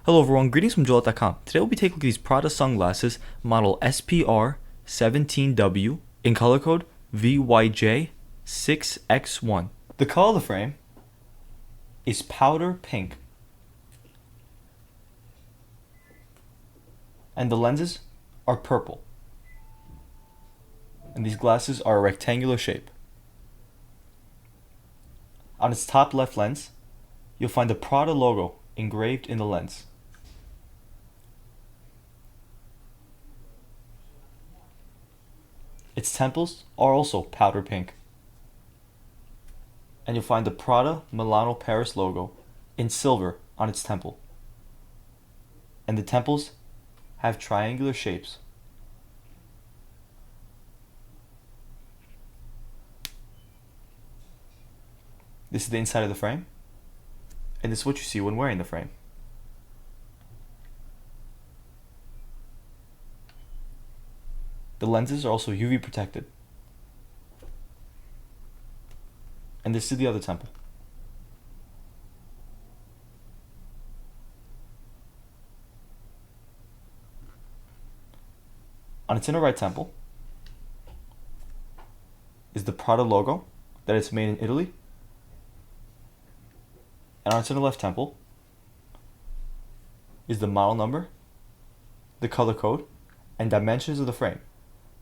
Hello everyone, greetings from JoyLot.com. Today we'll be taking a look at these Prada sunglasses, model SPR17W, in color code VYJ-6X1. The color of the frame is powder pink. And the lenses are purple. And these glasses are a rectangular shape. On its top left lens, you'll find the Prada logo engraved in the lens. Its temples are also powder pink. And you'll find the Prada Milano Paris logo in silver on its temple. And the temples have triangular shapes. This is the inside of the frame, and this is what you see when wearing the frame. The lenses are also UV protected. And this is the other temple. On its inner right temple is the Prada logo that it's made in Italy. And on its inner left temple is the model number, the color code, and dimensions of the frame.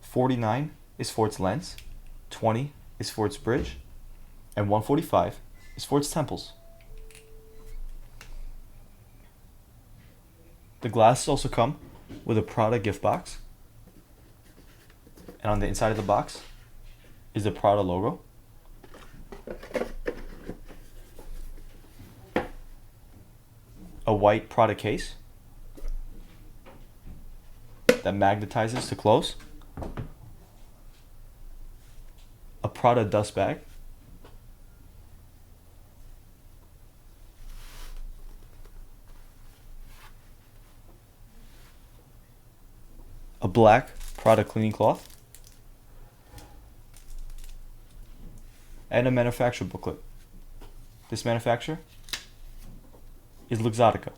49 is for its lens, 20 is for its bridge, and 145 is for its temples. The glasses also come with a Prada gift box. And on the inside of the box is the Prada logo. A white Prada case that magnetizes to close. A Prada dust bag. A black Prada cleaning cloth. And a manufacturer booklet. This manufacturer is Luxottica.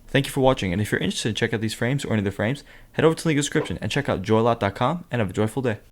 Thank you for watching, and if you're interested in check out these frames or any of the frames, head over to the link in the description and check out JoyLot.com and have a joyful day.